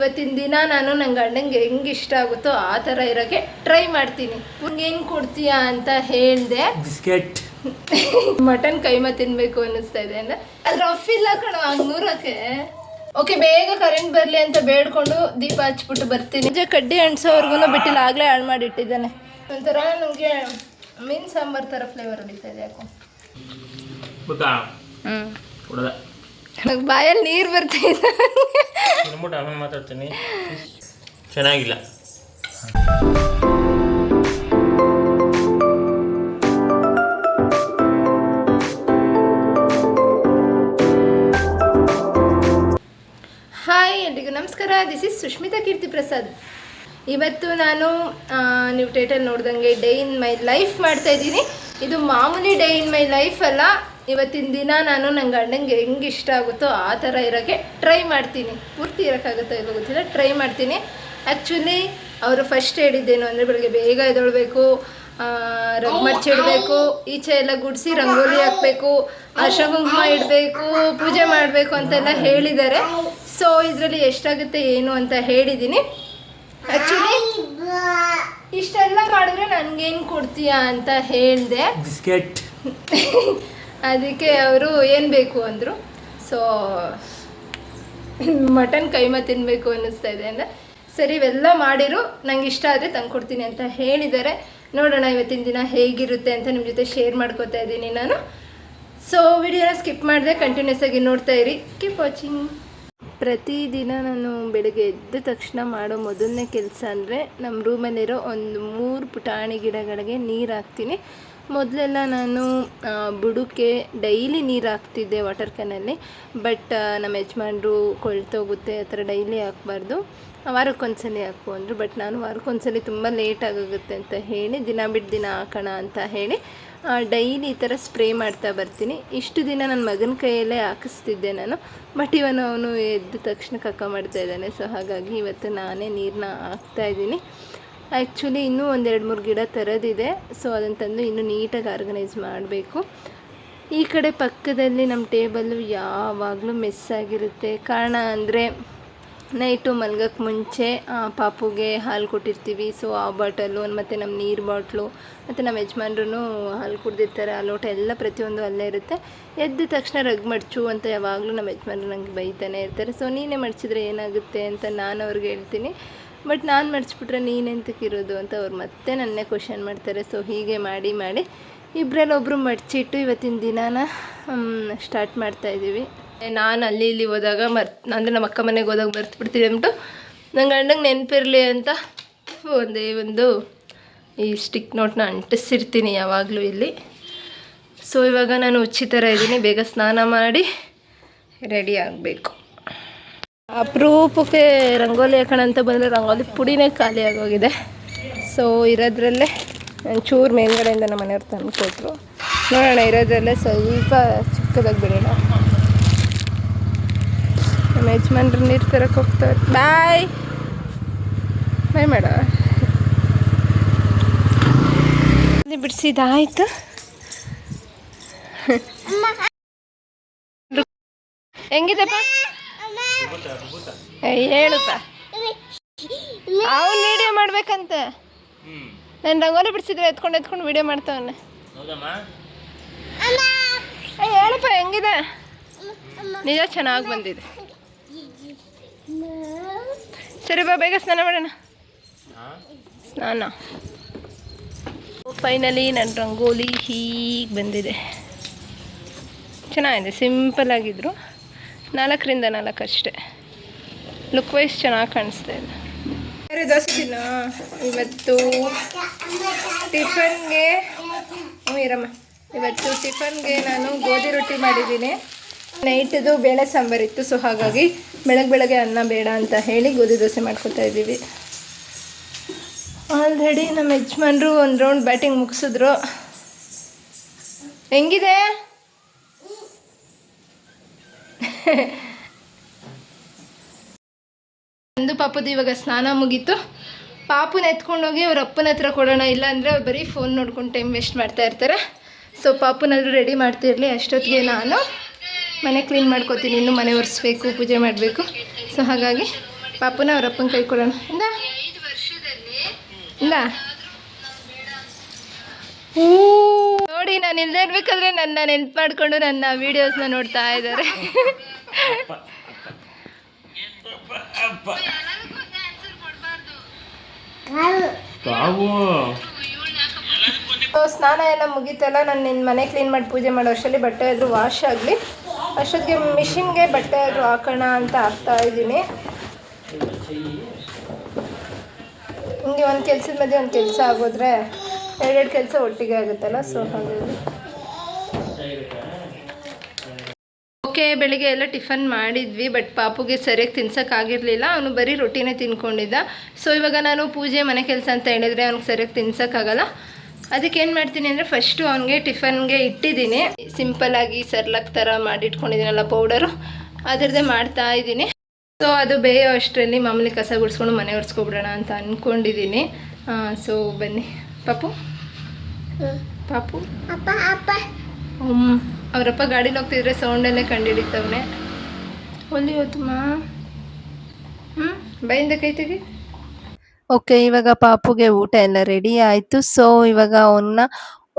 ಇವತ್ತಿನ ದಿನ ನಾನು ನನ್ನ ಗಂಡಂಗೆ ಹೆಂಗೆ ಇಷ್ಟ ಆಗುತ್ತೋ ಆ ಥರ ಇರೋಕ್ಕೆ ಟ್ರೈ ಮಾಡ್ತೀನಿ. ನಿಂಗೆ ಹೆಂಗೆ ಕೊಡ್ತೀಯಾ ಅಂತ ಹೇಳಿದೆ. ಬಿಸ್ಕೆಟ್ ಮಟನ್ ಕೈಮಾ ತಿನ್ನಬೇಕು ಅನ್ನಿಸ್ತಾ ಇದೆ ಅಂದರೆ ಅದ್ರ ರಫ್ ಇಲ್ಲ ಕಣ ಹಂಗೆ ನೂರಕ್ಕೆ. ಓಕೆ, ಬೇಗ ಕರೆಂಟ್ ಬರಲಿ ಅಂತ ಬೇಡ್ಕೊಂಡು ದೀಪ ಹಚ್ಬಿಟ್ಟು ಬರ್ತೀನಿ. ನಿಜ ಕಡ್ಡಿ ಅಂಟಿಸೋವರೆಗೂ ಬಿಟ್ಟಿಲ್ಲ, ಆಗಲೇ ಹಾಳು ಮಾಡಿಟ್ಟಿದ್ದಾನೆ. ಒಂಥರ ನನಗೆ ಮೀನು ಸಾಂಬಾರು ಥರ ಫ್ಲೇವರ್ ಹೊಡಿತಾ ಇದೆ ಯಾಕೋ. ನನಗೆ ಬಾಯಲ್ಲಿ ನೀರು ಬರ್ತಿದೆ. ಮಾತಾಡ್ತೀನಿ, ಚೆನ್ನಾಗಿಲ್ಲ. ಹಾಯ್ ಎಲ್ರಿಗೂ ನಮಸ್ಕಾರ. ದಿಸ್ ಇಸ್ ಸುಷ್ಮಿತಾ ಕೀರ್ತಿ ಪ್ರಸಾದ್. ಇವತ್ತು ನಾನು ನೀವು ಟೈಟಲ್ ನೋಡ್ದಂಗೆ ಡೇ ಇನ್ ಮೈ ಲೈಫ್ ಮಾಡ್ತಾಯಿದ್ದೀನಿ. ಇದು ಮಾಮೂಲಿ ಡೇ ಇನ್ ಮೈ ಲೈಫ್ ಅಲ್ಲ. ಇವತ್ತಿನ ದಿನ ನಾನು ನನ್ನ ಗಂಡಂಗೆ ಹೆಂಗೆ ಇಷ್ಟ ಆಗುತ್ತೋ ಆ ಥರ ಇರೋಕ್ಕೆ ಟ್ರೈ ಮಾಡ್ತೀನಿ. ಪೂರ್ತಿ ಇರೋಕ್ಕಾಗುತ್ತೋ ಇಲ್ಲೋ ಗೊತ್ತಿಲ್ಲ, ಟ್ರೈ ಮಾಡ್ತೀನಿ. ಆ್ಯಕ್ಚುಲಿ ಅವರು ಫಸ್ಟ್ ಹೇಳಿದ್ದೇನು ಅಂದರೆ ಬೆಳಗ್ಗೆ ಬೇಗ ಎದ್ದೇಳಬೇಕು, ರಗ್ ಮಡ್ಚಿಡಬೇಕು, ಈಚೆ ಎಲ್ಲ ಗುಡಿಸಿ ರಂಗೋಲಿ ಹಾಕಬೇಕು, ಅರ್ಶಿನ ಕುಂಕುಮ ಇಡಬೇಕು, ಪೂಜೆ ಮಾಡಬೇಕು ಅಂತೆಲ್ಲ ಹೇಳಿದ್ದಾರೆ. ಸೊ ಇದರಲ್ಲಿ ಎಷ್ಟಾಗುತ್ತೆ ಏನು ಅಂತ ಹೇಳಿದ್ದೀನಿ. ಆ್ಯಕ್ಚುಲಿ ಇಷ್ಟೆಲ್ಲ ಮಾಡಿದ್ರೆ ನನಗೇನು ಕೊಡ್ತೀಯಾ ಅಂತ ಹೇಳಿದೆ. ಬಿಸ್ಕೆಟ್ ಅದಕ್ಕೆ ಅವರು ಏನು ಬೇಕು ಅಂದರು. ಸೊ ಮಟನ್ ಕೈಮಾ ತಿನ್ನಬೇಕು ಅನ್ನಿಸ್ತಾ ಇದೆ ಅಂದರೆ ಸರಿ ಇವೆಲ್ಲ ಮಾಡಿರು ನಂಗೆ ಇಷ್ಟ ಆದರೆ ತಂದು ಕೊಡ್ತೀನಿ ಅಂತ ಹೇಳಿದ್ದಾರೆ. ನೋಡೋಣ ಇವತ್ತಿನ ದಿನ ಹೇಗಿರುತ್ತೆ ಅಂತ ನಿಮ್ಮ ಜೊತೆ ಶೇರ್ ಮಾಡ್ಕೋತಾ ಇದ್ದೀನಿ ನಾನು. ಸೊ ವಿಡಿಯೋನ ಸ್ಕಿಪ್ ಮಾಡಿದೆ, ಕಂಟಿನ್ಯೂಸ್ ಆಗಿ ನೋಡ್ತಾ ಇರಿ. Keep watching. ಪ್ರತಿದಿನ ನಾನು ಬೆಳಗ್ಗೆ ಎದ್ದ ತಕ್ಷಣ ಮಾಡೋ ಮೊದಲನೇ ಕೆಲಸ ಅಂದರೆ ನಮ್ಮ ರೂಮಲ್ಲಿರೋ ಒಂದು 3 ಪುಟಾಣಿ ಗಿಡಗಳಿಗೆ ನೀರು ಹಾಕ್ತೀನಿ. ಮೊದಲೆಲ್ಲ ನಾನು ಬುಡಕ್ಕೆ ಡೈಲಿ ನೀರು ಹಾಕ್ತಿದ್ದೆ ವಾಟರ್ ಕ್ಯಾನಲ್ಲಿ. ಬಟ್ ನಮ್ಮ ಯಜಮಾನ್ರು ಕೊಳ್ತೋಗುತ್ತೆ ಆ ಥರ ಡೈಲಿ ಹಾಕ್ಬಾರ್ದು, ವಾರಕ್ಕೊಂದ್ಸಲ ಹಾಕು ಅಂದರು. ಬಟ್ ನಾನು ವಾರಕ್ಕೊಂದ್ಸಲ ತುಂಬ ಲೇಟ್ ಆಗೋಗುತ್ತೆ ಅಂತ ಹೇಳಿ ದಿನ ಬಿಟ್ಟು ದಿನ ಹಾಕೋಣ ಅಂತ ಹೇಳಿ ಡೈಲಿ ಈ ಥರ ಸ್ಪ್ರೇ ಮಾಡ್ತಾ ಬರ್ತೀನಿ. ಇಷ್ಟು ದಿನ ನನ್ನ ಮಗನ ಕೈಯಲ್ಲೇ ಹಾಕಿಸ್ತಿದ್ದೆ ನಾನು. ಬಟ್ ಅವನು ಎದ್ದ ತಕ್ಷಣ ಕಕ್ಕ ಮಾಡ್ತಾ ಇದ್ದಾನೆ. ಸೊ ಹಾಗಾಗಿ ಇವತ್ತು ನಾನೇ ನೀರನ್ನ ಹಾಕ್ತಾಯಿದ್ದೀನಿ. ಆ್ಯಕ್ಚುಲಿ ಇನ್ನೂ 1-2-3 ಗಿಡ ತರೋದಿದೆ. ಸೊ ಅದನ್ನು ತಂದು ಇನ್ನೂ ನೀಟಾಗಿ ಆರ್ಗನೈಸ್ ಮಾಡಬೇಕು. ಈ ಕಡೆ ಪಕ್ಕದಲ್ಲಿ ನಮ್ಮ ಟೇಬಲ್ಲು ಯಾವಾಗಲೂ ಮೆಸ್ ಆಗಿರುತ್ತೆ. ಕಾರಣ ಅಂದರೆ ನೈಟು ಮಲ್ಗೋಕ್ಕೆ ಮುಂಚೆ ಪಾಪುಗೆ ಹಾಲು ಕೊಟ್ಟಿರ್ತೀವಿ. ಸೊ ಆ ಬಾಟಲು ಮತ್ತು ನಮ್ಮ ನೀರು ಬಾಟ್ಲು ಮತ್ತು ನಮ್ಮ ಯಜಮಾನ್ರೂ ಹಾಲು ಕುಡ್ದಿರ್ತಾರೆ. ಆ ಲೋಟ ಎಲ್ಲ ಪ್ರತಿಯೊಂದು ಅಲ್ಲೇ ಇರುತ್ತೆ. ಎದ್ದ ತಕ್ಷಣ ರಗ್ ಮಡ್ಚು ಅಂತ ಯಾವಾಗಲೂ ನಮ್ಮ ಯಜಮಾನ್ರು ನನಗೆ ಬೈತಾನೆ ಇರ್ತಾರೆ. ಸೊ ನೀನೇ ಮಡ್ಚಿದ್ರೆ ಏನಾಗುತ್ತೆ ಅಂತ ನಾನು ಅವ್ರಿಗೆ ಹೇಳ್ತೀನಿ. ಬಟ್ ನಾನು ಮಡ್ಚಿಬಿಟ್ರೆ ನೀನೆಂತಕ್ಕಿರೋದು ಅಂತ ಅವ್ರು ಮತ್ತೆ ನನ್ನೇ ಕ್ವಶನ್ ಮಾಡ್ತಾರೆ. ಸೊ ಹೀಗೆ ಮಾಡಿ ಮಾಡಿ ಇಬ್ಬರಲ್ಲಿ ಒಬ್ಬರು ಮಡ್ಚಿಟ್ಟು ಇವತ್ತಿನ ದಿನಾನ ಸ್ಟಾರ್ಟ್ ಮಾಡ್ತಾಯಿದ್ದೀವಿ. ನಾನು ಅಲ್ಲಿ ಇಲ್ಲಿ ಹೋದಾಗ ಅಂದರೆ ನಮ್ಮ ಅಕ್ಕ ಮನೆಗೆ ಹೋದಾಗ ಮರ್ತ್ಬಿಡ್ತೀನಿ ಅಂದ್ಬಿಟ್ಟು ನನ್ನ ಗಂಡಂಗೆ ನೆನಪಿರಲಿ ಅಂತ ಒಂದು ಈ ಸ್ಟಿಕ್ ನೋಟ್ನ ಅಂಟಿಸಿರ್ತೀನಿ ಯಾವಾಗಲೂ ಇಲ್ಲಿ. ಸೊ ಇವಾಗ ನಾನು ಉಚ್ಚಿ ಥರ ಇದ್ದೀನಿ, ಬೇಗ ಸ್ನಾನ ಮಾಡಿ ರೆಡಿ ಆಗಬೇಕು. ಅಪರೂಪಕ್ಕೆ ರಂಗೋಲಿ ಹಾಕೋಣ ಅಂತ ಬಂದರೆ ರಂಗೋಲಿ ಪುಡಿನೇ ಖಾಲಿ ಆಗೋಗಿದೆ. ಸೊ ಇರೋದ್ರಲ್ಲೇ ಒಂಚೂರು ಮೇಲ್ಗಡೆಯಿಂದ ನಮ್ಮ ಮನೆಯವ್ರು ತಂದು ಕೊಟ್ಟರು. ನೋಡೋಣ, ಇರೋದ್ರಲ್ಲೇ ಸ್ವಲ್ಪ ಚಿಕ್ಕದಾಗಿ ಬಿಡೋಣ. ನಮ್ಮ ಯಜಮಾನ್ರು ನೀರು ತರಕ್ಕೆ ಹೋಗ್ತಾರೆ. ಬಾಯ್ ಬಾಯ್ ಮಾಡ ಬಿಡಿಸಿದಾಯ್ತು. ಹೆಂಗಿದೆಪ್ಪ ಹೇಳುಪ್ಪ. ಅವ್ನು ವಿಡಿಯೋ ಮಾಡ್ಬೇಕಂತ ನಾನು ರಂಗೋಲಿ ಬಿಡಿಸಿದ್ರೆ ಎತ್ಕೊಂಡು ವಿಡಿಯೋ ಮಾಡ್ತಾವನೆ. ಹೇಳಪ್ಪ ಹೆಂಗಿದೆ? ನಿಜ ಚೆನ್ನಾಗಿ ಬಂದಿದೆ. ಸರಿ ಬಾ, ಬೇಗ ಸ್ನಾನ ಮಾಡೋಣ. ಸ್ನಾನ ಫೈನಲಿ ನನ್ನ ರಂಗೋಲಿ ಹೀಗೆ ಬಂದಿದೆ. ಚೆನ್ನಾಗಿದೆ, ಸಿಂಪಲ್ ಆಗಿದ್ರು. 4ರಿಂದ 4 ಅಷ್ಟೇ. ಲುಕ್ ವೈಸ್ ಚೆನ್ನಾಗಿ ಕಾಣಿಸ್ತಾ ಇದೆ. ಸರಿ ದೋಸೆ ತಿನ್ನು. ಇವತ್ತು ಟಿಫನ್ಗೆ ಇರಮ್ಮ, ಇವತ್ತು ಟಿಫನ್ಗೆ ನಾನು ಗೋಧಿ ರೊಟ್ಟಿ ಮಾಡಿದ್ದೀನಿ. ನೈಟದು ಬೇಳೆ ಸಾಂಬಾರಿತ್ತು. ಸೊ ಹಾಗಾಗಿ ಬೆಳಗ್ಗೆ ಅನ್ನ ಬೇಡ ಅಂತ ಹೇಳಿ ಗೋಧಿ ದೋಸೆ ಮಾಡ್ಕೊತಾ ಇದ್ದೀವಿ. ಆಲ್ರೆಡಿ ನಮ್ಮ ಯಜಮಾನ್ರು ಒಂದು ರೌಂಡ್ ಬ್ಯಾಟಿಂಗ್ ಮುಗಿಸಿದ್ರು. ಹೆಂಗಿದೆ? ನಂದು ಪಾಪದು ಇವಾಗ ಸ್ನಾನ ಮುಗೀತು. ಪಾಪುನ ಎತ್ಕೊಂಡೋಗಿ ಅವ್ರ ಅಪ್ಪನ ಹತ್ರ ಕೊಡೋಣ, ಇಲ್ಲಾಂದರೆ ಅವ್ರು ಬರೀ ಫೋನ್ ನೋಡ್ಕೊಂಡು ಟೈಮ್ ವೇಸ್ಟ್ ಮಾಡ್ತಾ ಇರ್ತಾರೆ. ಸೊ ಪಾಪುನಾದರೂ ರೆಡಿ ಮಾಡ್ತಿರಲಿ. ಅಷ್ಟೊತ್ತಿಗೆ ನಾನು ಮನೆ ಕ್ಲೀನ್ ಮಾಡ್ಕೋತೀನಿ. ಇನ್ನೂ ಮನೆ ಒರೆಸ್ಬೇಕು, ಪೂಜೆ ಮಾಡಬೇಕು. ಸೊ ಹಾಗಾಗಿ ಪಾಪುನ ಅವ್ರ ಅಪ್ಪನ ಕೈ ಕೊಡೋಣ ಇಂದ ಇಂದ ನೋಡಿ ನಾನು ಇಲ್ಲದೆ ಇರ್ಬೇಕಾದ್ರೆ ನನ್ನ ನೆನ್ಪು ಮಾಡಿಕೊಂಡು ನನ್ನ ವೀಡಿಯೋಸ್ನ ನೋಡ್ತಾ ಇದ್ದಾರೆ. ಸ್ನಾನ ಎಲ್ಲ ಮುಗೀತಲ್ಲ, ನಾನು ನಿನ್ನ ಮನೆ ಕ್ಲೀನ್ ಮಾಡಿ ಪೂಜೆ ಮಾಡೋ ಅಷ್ಟರಲ್ಲಿ ಬಟ್ಟೆ ಆದರೂ ವಾಶ್ ಆಗಲಿ, ಅಷ್ಟೊತ್ತಿಗೆ ಮಿಷಿನ್ಗೆ ಬಟ್ಟೆ ಆದರೂ ಹಾಕೋಣ ಅಂತ ಹಾಕ್ತಾ ಇದ್ದೀನಿ. ಹಿಂಗೆ ಒಂದು ಕೆಲಸದ ಮಧ್ಯೆ ಒಂದು ಕೆಲಸ ಆಗೋದ್ರೆ ಎರಡೆರಡು ಕೆಲಸ ಒಟ್ಟಿಗೆ ಆಗುತ್ತಲ್ಲ, ಸೊ ಹಾಗಾಗಿ ಓಕೆ. ಬೆಳಿಗ್ಗೆ ಎಲ್ಲ ಟಿಫನ್ ಮಾಡಿದ್ವಿ, ಬಟ್ ಪಾಪುಗೆ ಸರಿಯಾಗಿ ತಿನ್ಸೋಕ್ಕಾಗಿರಲಿಲ್ಲ, ಅವನು ಬರೀ ರೊಟ್ಟಿನೇ ತಿನ್ಕೊಂಡಿದ್ದ. ಸೊ ಇವಾಗ ನಾನು ಪೂಜೆ ಮನೆ ಕೆಲಸ ಅಂತ ಹೇಳಿದ್ರೆ ಅವ್ನಿಗೆ ಸರಿಯಾಗಿ ತಿನ್ಸೋಕ್ಕಾಗಲ್ಲ. ಅದಕ್ಕೆ ಏನು ಮಾಡ್ತೀನಿ ಅಂದರೆ ಫಸ್ಟು ಅವನಿಗೆ ಟಿಫನ್ಗೆ ಇಟ್ಟಿದ್ದೀನಿ, ಸಿಂಪಲ್ಲಾಗಿ ಸರ್ಲಕ್ ಥರ ಮಾಡಿಟ್ಕೊಂಡಿದ್ದೀನಲ್ಲ ಪೌಡರು, ಅದರದ್ದೇ ಮಾಡ್ತಾ ಇದ್ದೀನಿ. ಸೊ ಅದು ಬೇಯೋ ಅಷ್ಟರಲ್ಲಿ ಮಾಮೂಲಿ ಕಸ ಗುಡಿಸ್ಕೊಂಡು ಮನೆ ಒರೆಸ್ಕೊಬಿಡೋಣ ಅಂತ ಅಂದ್ಕೊಂಡಿದ್ದೀನಿ. ಸೊ ಬನ್ನಿ ಪಾಪು ಪಾಪು ಅವರಪ್ಪ ಗಾಡೀಲಿ ಹೋಗ್ತಿದ್ರೆ ಸೌಂಡಲ್ಲೇ ಕಂಡುಹಿಡಿತವನೆ. ಒಲ್ಲಿ ಹೋತಮ್ಮ ಬೈಯಿಂದ ಕೈ ತೆಗಿ. ಓಕೆ, ಇವಾಗ ಪಾಪುಗೆ ಊಟ ಎಲ್ಲ ರೆಡಿ ಆಯಿತು. ಸೊ ಇವಾಗ ಅವನ್ನ